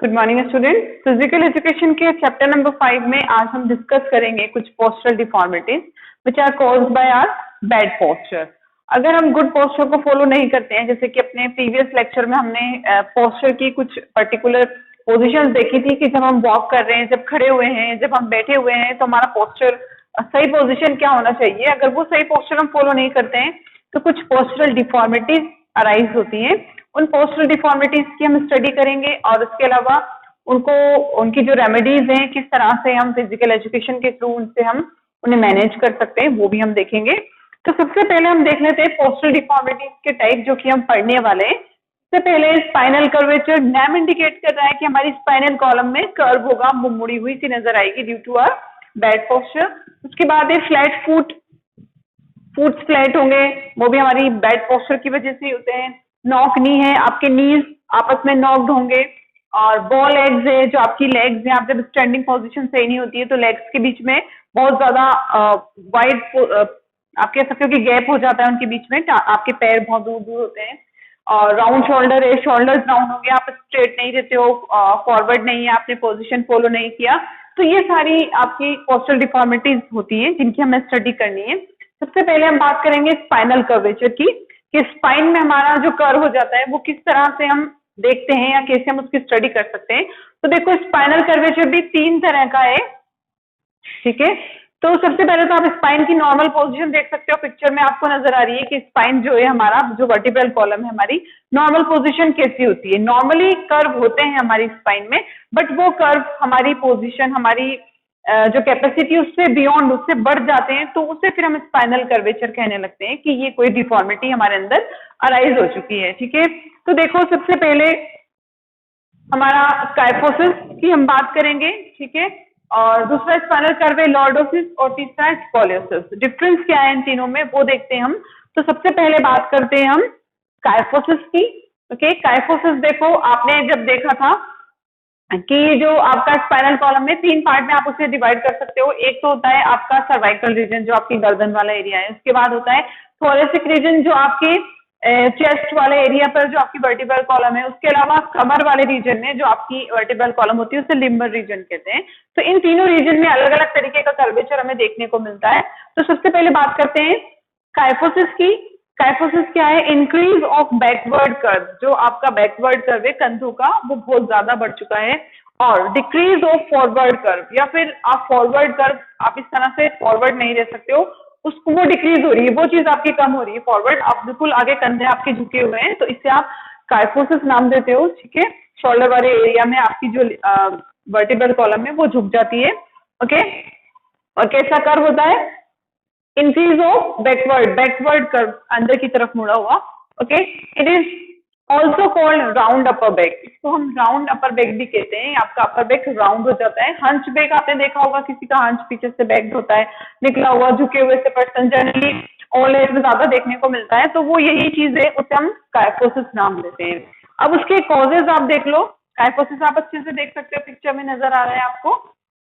Good morning student. Physical education के chapter number 5 में आज हम डिस्कस करेंगे कुछ postural deformities which are caused by our bad posture. अगर हम गुड पोस्चर को फॉलो नहीं करते हैं, जैसे कि अपने प्रीवियस लेक्चर में हमने पोस्चर की कुछ पर्टिकुलर पोजीशंस देखी थी कि जब हम वॉक कर रहे हैं, जब खड़े हुए हैं, जब हम बैठे हुए हैं, तो हमारा पोस्चर सही पोजीशन क्या होना चाहिए। अगर वो सही पोस्चर हम फॉलो नहीं करते हैं तो कुछ पोस्चरल डिफॉर्मिटीज अराइज होती हैं। उन पोस्चरल डिफॉर्मिटीज की हम स्टडी करेंगे और उसके अलावा उनको उनकी जो रेमेडीज हैं, किस तरह से हम फिजिकल एजुकेशन के थ्रू उनसे हम उन्हें मैनेज कर सकते हैं, वो भी हम देखेंगे। तो सबसे पहले हम देख लेते हैं पोस्चरल डिफॉर्मिटीज के टाइप जो कि हम पढ़ने वाले हैं। सबसे पहले स्पाइनल कर्वेचर नाम इंडिकेट कर रहा है कि हमारी स्पाइनल कॉलम में कर्व होगा, मुड़ी हुई सी नजर आएगी due to our bad posture. उसके बाद है फ्लैट फुट फ्लैट होंगे, वो भी हमारी बैड पोस्चर की वजह से होते हैं। नॉक नी है, आपके नीज आपस में नॉक्ड होंगे। और बॉ लेग्स है, जो आपकी लेग्स हैं, आप जब स्टैंडिंग पोजीशन सही नहीं होती है तो लेग्स के बीच में बहुत ज्यादा वाइड आप कह सकते हो कि गैप हो जाता है उनके बीच में, आपके पैर बहुत दूर दूर होते हैं। और राउंड शोल्डर है, शोल्डर्स राउंड होंगे, आप स्ट्रेट नहीं रहते हो, फॉरवर्ड नहीं है, आपने पोजिशन फॉलो नहीं किया। तो ये सारी आपकी पोस्चरल डिफॉर्मिटीज होती है जिनकी हमें स्टडी करनी है। सबसे पहले हम बात करेंगे स्पाइनल कर्वेचर की, कि स्पाइन में हमारा जो कर्व हो जाता है वो किस तरह से हम देखते हैं या कैसे हम उसकी स्टडी कर सकते हैं। तो देखो, स्पाइनल कर्वेचर भी 3 तरह का है, ठीक है। तो सबसे पहले तो आप स्पाइन की नॉर्मल पोजीशन देख सकते हो, पिक्चर में आपको नजर आ रही है कि स्पाइन जो है हमारा, जो वर्टिब्रल कॉलम है हमारी, नॉर्मल पोजीशन कैसी होती है। नॉर्मली कर्व होते हैं हमारी स्पाइन में, बट वो कर्व हमारी पोजीशन, हमारी जो कैपेसिटी उससे बियॉन्ड, उससे बढ़ जाते हैं, तो उसे फिर हम स्पाइनल कर्वेचर कहने लगते हैं कि ये कोई डिफॉर्मिटी हमारे अंदर अराइज हो चुकी है, ठीक है। तो देखो, सबसे पहले हमारा काइफोसिस की हम बात करेंगे, ठीक है। और दूसरा स्पाइनल कर्व है लॉर्डोसिस, और तीसरा है स्कोलियोसिस। डिफरेंस क्या है इन तीनों में वो देखते हैं हम। तो सबसे पहले बात करते हैं हम काइफोसिस की। ओके, काइफोसिस देखो, आपने जब देखा था कि जो आपका स्पाइनल कॉलम में 3 पार्ट में आप उसे डिवाइड कर सकते हो। एक तो होता है आपका सर्वाइकल रीजन, जो आपकी गर्दन वाला एरिया है। उसके बाद होता है थोरेसिक रीजन, जो आपके चेस्ट वाले एरिया पर जो आपकी वर्टिब्रल कॉलम है। उसके अलावा कमर वाले रीजन में जो आपकी वर्टिब्रल कॉलम होती है उसे लिम्बर रीजन कहते हैं। तो इन तीनों रीजन में अलग अलग तरीके का कर्वेचर हमें देखने को मिलता है। तो सबसे पहले बात करते हैं काइफोसिस की। काइफोसिस क्या है? Increase of backward curve. जो आपका बैकवर्ड कर्व है कंधों का, वो बहुत ज्यादा बढ़ चुका है। और डिक्रीज ऑफ फॉरवर्ड कर्व, या फिर आप फॉरवर्ड कर्व, आप इस तरह से फॉरवर्ड नहीं रह सकते हो, उसको वो डिक्रीज हो रही है, वो चीज आपकी कम हो रही है। फॉरवर्ड आप बिल्कुल आगे कंधे आपके झुके हुए हैं, तो इससे आप काइफोसिस नाम देते हो, ठीक है। शोल्डर वाले एरिया में आपकी जो वर्टिब्रल कॉलम है वो झुक जाती है, ओके। और कैसा कर्व होता है? इंक्रीज ऑफ बैकवर्ड कर्व, अंदर की तरफ मुड़ा हुआ, okay. It is also called round upper back. इसको हम राउंड अपर बैक भी कहते हैं। आपका अपर बैक राउंड हो जाता है। हंच बैक आपने देखा होगा, किसी का हंच पीछे से बैक होता है, निकला हुआ झुके हुए से पर्सन जनरली ओल्ड एज में ज्यादा देखने को मिलता है। तो वो यही चीज है, उसे हम काइफोसिस नाम देते हैं। अब उसके कॉजेज आप देख लो। काइफोसिस आप अच्छे से देख सकते हो, पिक्चर में नजर आ रहा है आपको,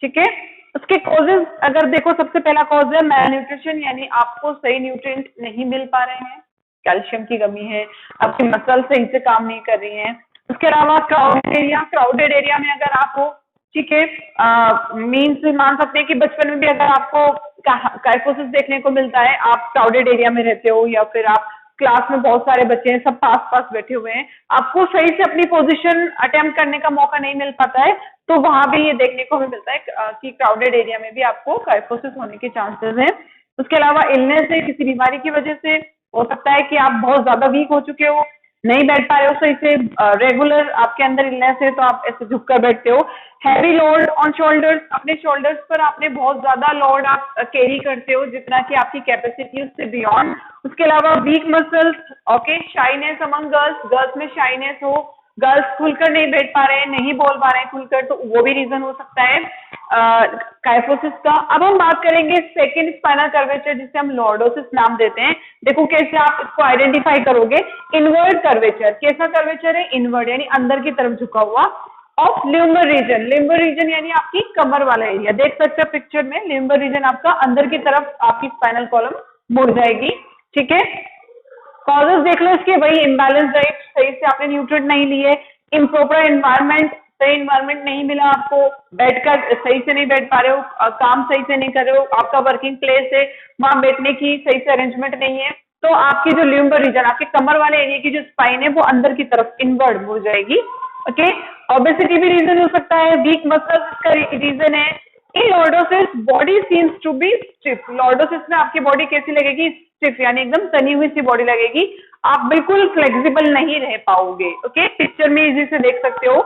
ठीक है। उसके कॉजेज अगर देखो, सबसे पहला कॉज है मैल न्यूट्रिशन, यानी आपको सही न्यूट्रिएंट नहीं मिल पा रहे हैं, कैल्शियम की कमी है, आपकी मसल सही से काम नहीं कर रही है। उसके अलावा क्राउडेड एरिया में अगर आप हो, ठीक है, मीन्स मान सकते हैं कि बचपन में भी अगर आपको काइफोसिस देखने को मिलता है, आप क्राउडेड एरिया में रहते हो, या फिर आप क्लास में बहुत सारे बच्चे हैं, सब पास पास बैठे हुए हैं, आपको सही से अपनी पोजीशन अटेम्प्ट करने का मौका नहीं मिल पाता है, तो वहां भी ये देखने को भी मिलता है कि क्राउडेड एरिया में भी आपको काइफोसिस होने के चांसेस हैं। उसके अलावा इलनेस है, किसी बीमारी की वजह से हो सकता है कि आप बहुत ज्यादा वीक हो चुके हो, नहीं बैठ पा रहे हो सही से, रेगुलर आपके अंदर इलनेस है, तो आप ऐसे झुककर बैठते हो। हैवी लोड ऑन शोल्डर्स, अपने शोल्डर्स पर आपने बहुत ज्यादा लोड आप कैरी करते हो, जितना कि आपकी कैपेसिटी उससे बियॉन्ड। उसके अलावा week muscles, okay. Shyness among girls में शाइनेस हो, गर्ल्स खुलकर नहीं बैठ पा रहे हैं, नहीं बोल पा रहे हैं खुलकर, तो वो भी रीजन हो सकता है काइफोसिस का। अब हम बात करेंगे सेकंड स्पाइनल कर्वेचर, जिसे हम लॉर्डोसिस नाम देते हैं। देखो कैसे आप इसको आइडेंटिफाई करोगे। इनवर्ड कर्वेचर, कैसा कर्वेचर है? इनवर्ड, यानी अंदर की तरफ झुका हुआ। Of lumbar region, lumbar region यानी आपकी कमर वाला एरिया, देख सकते हो पिक्चर में, लिम्बर रीजन आपका अंदर की तरफ आपकी स्पाइनल कॉलम मुड़ जाएगी, ठीक है। कॉजेस देख लो इसके, वही इम्बैलेंस डाइट, सही से आपने न्यूट्रिएंट नहीं लिए, इम्प्रॉपर एनवायरनमेंट, सही इन्वायरमेंट नहीं मिला आपको, बैठकर सही से नहीं बैठ पा रहे हो, काम सही से नहीं कर रहे हो, आपका वर्किंग प्लेस है वहां बैठने की सही से अरेंजमेंट नहीं है, तो आपकी जो ल्यूम्बर रीजन, आपके कमर वाले एरिया की जो स्पाइन है वो अंदर की तरफ इनवर्ड मुड़ जाएगी। ओके, ओबेसिटी भी रीजन हो सकता है, वीक मसल्स इसका रीजन है। In lordosis body seems to be stiff, lordosis में आपकी बॉडी कैसी लगेगी, स्टिफ, यानी एकदम तनी हुई सी बॉडी लगेगी, आप बिल्कुल फ्लेक्सिबल नहीं रह पाओगे। ओके, पिक्चर में इजी से देख सकते हो।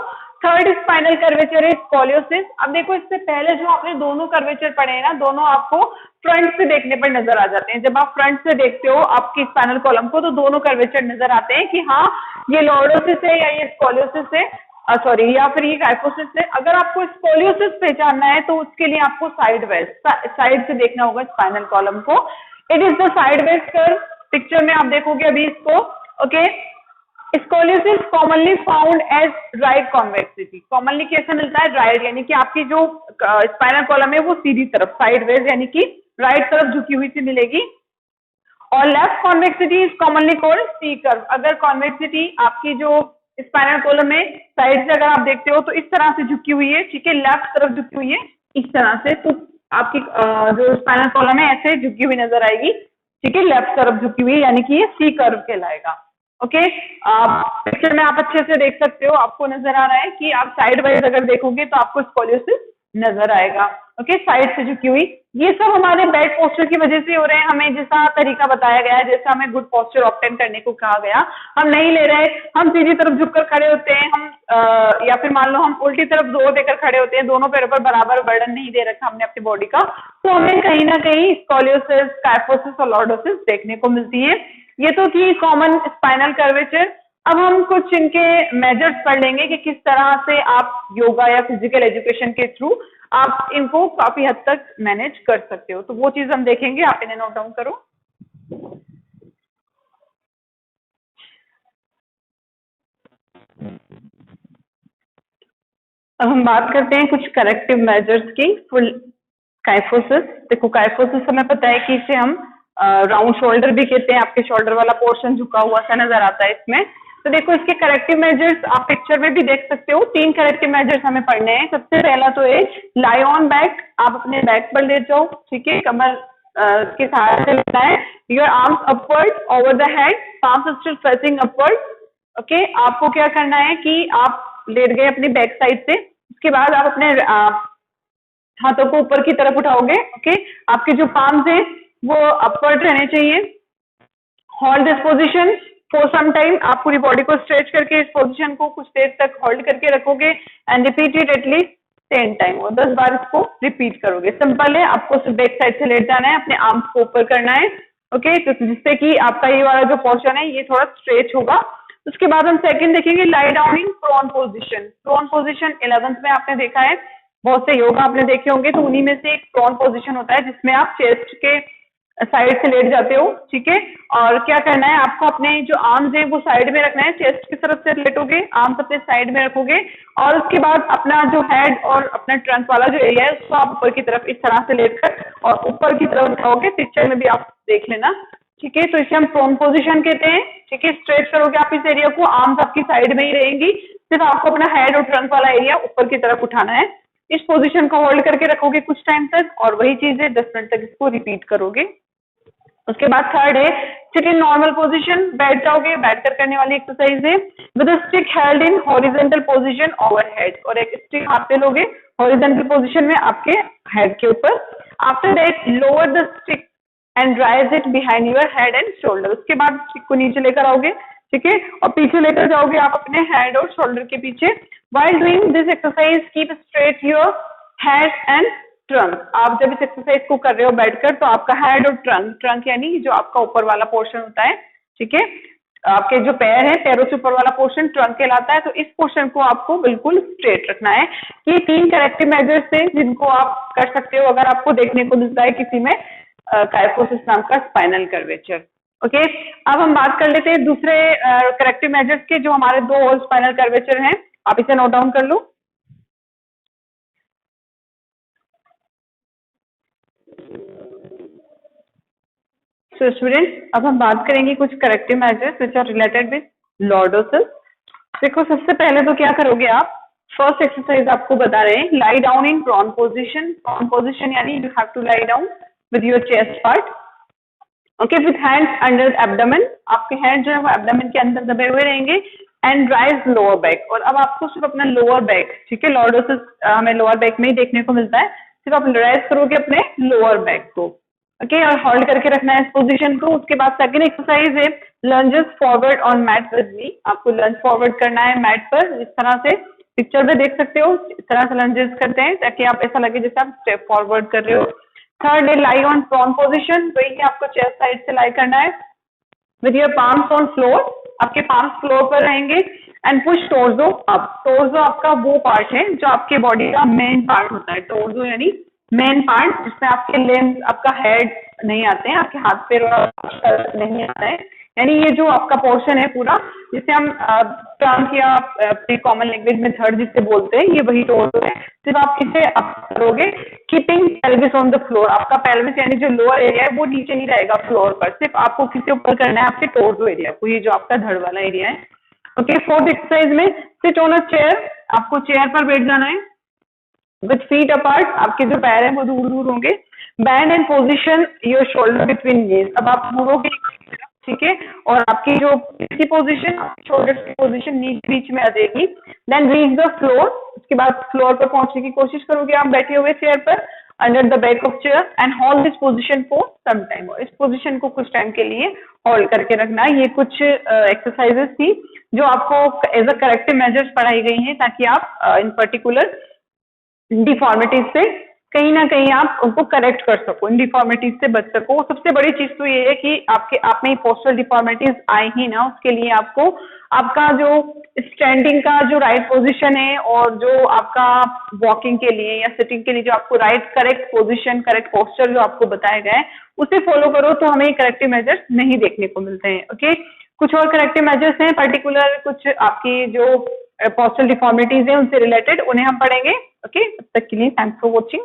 थर्ड स्पाइनल कर्वेचर है स्कोलियोसिस। अब देखो इससे पहले जो आपने दोनों कर्वेचर पढ़े हैं ना, दोनों आपको फ्रंट से देखने पर नजर आ जाते हैं। जब आप फ्रंट से देखते हो आपकी स्पाइनल कॉलम को तो दोनों कर्वेचर नजर आते हैं कि हाँ ये लॉर्डोसिस है या ये स्कोलियोसिस है, सॉरी, या फिर ये काइफोसिस है। अगर आपको स्कोलियोसिस पहचानना है तो उसके लिए आपको साइड से देखना होगा स्पाइनल कॉलम को। It is the sideways curve, picture में आप देखोगे अभी इसको। Okay, scoliosis commonly found as right convexity, commonly कैसे मिलता है, राइट, यानी कि आपकी जो स्पाइनल कॉलम है वो सीधी तरफ साइडवेज यानी कि राइट तरफ झुकी हुई सी मिलेगी। और left convexity is commonly called C curve. अगर कॉन्वेक्सिटी आपकी जो स्पाइनल कॉलम में साइड से अगर आप देखते हो तो इस तरह से झुकी हुई है, ठीक है, लेफ्ट तरफ झुकी हुई है इस तरह से, तो आपकी जो स्पाइनल कॉलम है ऐसे झुकी हुई नजर आएगी, ठीक है, लेफ्ट तरफ झुकी हुई, यानी कि ये सी कर्व कहलाएगा। ओके, पिक्चर में आप अच्छे से देख सकते हो, आपको नजर आ रहा है कि आप साइड वाइज अगर देखोगे तो आपको स्कोलियोसिस नजर आएगा। ओके, साइड से झुकी हुई, ये सब हमारे बैड पोस्चर की वजह से हो रहे हैं। हमें जैसा तरीका बताया गया है, जैसा हमें गुड पोस्चर ऑब्टेन करने को कहा गया, हम नहीं ले रहे, हम सीधी तरफ झुककर खड़े होते हैं, हम या फिर मान लो हम उल्टी तरफ जोर देकर खड़े होते हैं, दोनों पैरों पर बराबर बर्डन नहीं दे रखा हमने अपनी बॉडी का, तो हमें कहीं ना कहीं स्कोलियोसिस, काइफोसिस और लॉर्डोसिस देखने को मिलती है। ये तो थी कॉमन स्पाइनल कर्वेचर। अब हम कुछ इनके मेजर्स पढ़ लेंगे कि किस तरह से आप योगा या फिजिकल एजुकेशन के थ्रू आप इनको काफी हद तक मैनेज कर सकते हो, तो वो चीज हम देखेंगे, आप इन्हें नोट डाउन करो। अब हम बात करते हैं कुछ करेक्टिव मेजर्स की फुल काइफोसिस। देखो काइफोसिस हमें पता है कि इसे हम राउंड शोल्डर भी कहते हैं, आपके शोल्डर वाला पोर्शन झुका हुआ सा नजर आता है इसमें। तो देखो इसके करेक्टिव मेजर्स आप पिक्चर में भी देख सकते हो, 3 करेक्टिव मेजर्स हमें पढ़ने हैं। सबसे पहला तो है लाई ऑन बैक, आप अपने बैक पर लेट जाओ, ठीक है, कमर के सहारे से लेटना है। Your arms upward over the head, palms still facing upward. Okay, आपको क्या करना है कि आप लेट गए अपनी बैक साइड से, उसके बाद आप अपने हाथों को ऊपर की तरफ उठाओगे। ओके, आपके जो पाम्स हैं वो अपवर्ड रहने चाहिए। Hold this position for some time, आप पूरी बॉडी को स्ट्रेच करके इस पोजीशन को कुछ देर तक होल्ड करके रखोगे and repeat it at least 10 time, और 10 बार इसको रिपीट करोगे। सिंपल है, आपको सिर्फ बैक साइड से लेट जाना है, अपने आर्म्स को ऊपर करना है। ओके, तो जिससे कि आपका ये वाला जो पोर्शन है ये थोड़ा स्ट्रेच होगा। उसके बाद हम सेकंड देखेंगे lie down in prone position. Prone position 11th में आपने देखा है, बहुत से योगा आपने देखे होंगे, तो उन्हीं में से एक प्रोन पोजीशन होता है जिसमें आप चेस्ट के साइड से लेट जाते हो, ठीक है। और क्या करना है, आपको अपने जो आर्म्स है वो साइड में रखना है, चेस्ट की तरफ से लेटोगे, आर्म्स अपने साइड में रखोगे, और उसके बाद अपना जो हेड और अपना ट्रंक वाला जो एरिया है उसको आप ऊपर की तरफ इस तरह से लेटकर और ऊपर की तरफ उठाओगे। पिक्चर में भी आप देख लेना, ठीक है। तो इसे हम प्रोन पोजीशन कहते हैं, ठीक है। स्ट्रेच करोगे आप इस एरिया को, आर्म्स आपकी साइड में ही रहेंगी, सिर्फ आपको अपना हेड और ट्रंक वाला एरिया ऊपर की तरफ उठाना है। इस पोजीशन को होल्ड करके रखोगे कुछ टाइम तक, और वही चीज है 10 मिनट तक इसको रिपीट करोगे। उसके बाद थर्ड है सिट इन नॉर्मल पोजीशन, बैठ जाओगे, बैठकर करने वाली एक्सरसाइज है। With a stick held in horizontal position over head, और एक स्टिक हाथ पे लोगे हॉरिजॉन्टल पोजीशन में आपके हेड के ऊपर। After that lower the stick and rise it behind your head and shoulder. उसके बाद स्टिक को नीचे लेकर आओगे, ठीक है, और पीछे लेकर जाओगे आप अपने हेड और शोल्डर के पीछे। While doing this exercise keep straight your head and trunk. आप जब इस एक्सरसाइज को कर रहे हो बैठकर तो आपका हेड और ट्रंक यानी जो आपका ऊपर वाला पोर्शन होता है, ठीक है, आपके जो पैर है, पैरों से ऊपर वाला पोर्शन ट्रंक कहलाता है, तो इस पोर्शन को आपको बिल्कुल स्ट्रेट रखना है। ये 3 करेक्टिव मेजर्स हैं जिनको आप कर सकते हो अगर आपको देखने को मिलता है किसी में काइफोसिस नाम का स्पाइनल कर्वेचर। ओके, अब हम बात कर लेते हैं दूसरे करेक्टिव मेजर्स के, जो हमारे 2 और स्पाइनल कर्वेचर हैं। आप इसे नोट डाउन कर लो। सो स्टूडेंट, अब हम बात करेंगे कुछ corrective measures which are related with lordosis. देखो सबसे पहले तो क्या करोगे आप, फर्स्ट एक्सरसाइज आपको बता रहे हैं, lie down in prone position. Prone position यानी you have to lie down with your chest part, okay, with hands under abdomen. आपके हैंड जो है वो एब्डोमेन के अंदर दबे हुए रहेंगे, एंड राइज लोअर बैक। और अब आपको सिर्फ अपना लोअर बैक, ठीक है, लॉर्डोसिस हमें लोअर बैक में ही देखने को मिलता है, सिर्फ आप राइज करोगे अपने लोअर बैक को, ओके, और होल्ड करके रखना है इस पोजीशन को। उसके बाद सेकंड एक्सरसाइज है lunges forward on mat with me. आपको लंज फॉरवर्ड करना है मैट पर, इस तरह से पिक्चर में देख सकते हो, इस तरह से लंजेस करते हैं ताकि आप ऐसा लगे जैसे आप स्टेप फॉरवर्ड कर रहे हो। थर्ड है लाई ऑन प्रॉन पोजिशन, वही आपको चेस्ट साइड से लाई करना है with your palms on floor. आपके पाम्स फ्लोर पर रहेंगे, and push torso up. Torso आपका वो पार्ट है जो आपके बॉडी का मेन पार्ट होता है, टोर्सो यानी मेन पार्ट, जिसमें आपके लिम्स, आपका हेड नहीं आते हैं, आपके हाथ पैर नहीं आता है, यानी ये जो आपका पोर्शन है पूरा, जिसे हम टर्म या अपने कॉमन लैंग्वेज में थर्ड जिसे बोलते हैं, ये वही टोर्सो है। सिर्फ आप इसे अप करोगे, keeping pelvis on the floor. आपका पेल्विस यानी जो लोअर एरिया है वो नीचे नहीं रहेगा फ्लोर पर, सिर्फ आपको किसी ऊपर करना है आपके टोर्सो एरिया को, ये जो आपका धड़ वाला एरिया है, ओके। फोर्थ एक्सरसाइज में सिट ऑन अ चेयर, आपको चेयर पर बैठ जाना है विथ फीट अपार्ट। आपके जो पैर हैं वो दूर दूर होंगे। Bend and position your shoulder between knees. अब आप मुड़ोगे, ठीक है, और आपकी जो की पोजीशन, शोल्डर की पोजीशन नी बीच में आ जाएगी। देन रीच द फ्लोर, उसके बाद फ्लोर पर पहुंचने की कोशिश करोगे आप बैठे हुए चेयर पर, under the back of chair, and hold this position for some time. इस पोजीशन को कुछ टाइम के लिए होल्ड करके रखना है। ये कुछ एक्सरसाइजेस थी जो आपको एज अ करेक्टिव मेजर्स पढ़ाई गई हैं, ताकि आप इन पर्टिकुलर डिफॉर्मिटीज से कहीं ना कहीं आप उनको करेक्ट कर सको, इन डिफॉर्मिटीज से बच सको। सबसे बड़ी चीज तो ये है कि आपके आप में पोस्चरल डिफॉर्मिटीज आए ही ना, उसके लिए आपको आपका जो स्टैंडिंग का जो राइट पोजीशन है, और जो आपका वॉकिंग के लिए या सिटिंग के लिए जो आपको right correct position, correct posture जो आपको बताया गया है, उसे फॉलो करो तो हमें करेक्टिव मेजर्स नहीं देखने को मिलते हैं, ओके। कुछ और करेक्टिव मेजर्स हैं पर्टिकुलर, कुछ आपकी जो पोस्चरल डिफॉर्मिटीज है उनसे रिलेटेड, उन्हें हम पढ़ेंगे, ओके। तब तक के लिए थैंक्स फॉर वॉचिंग।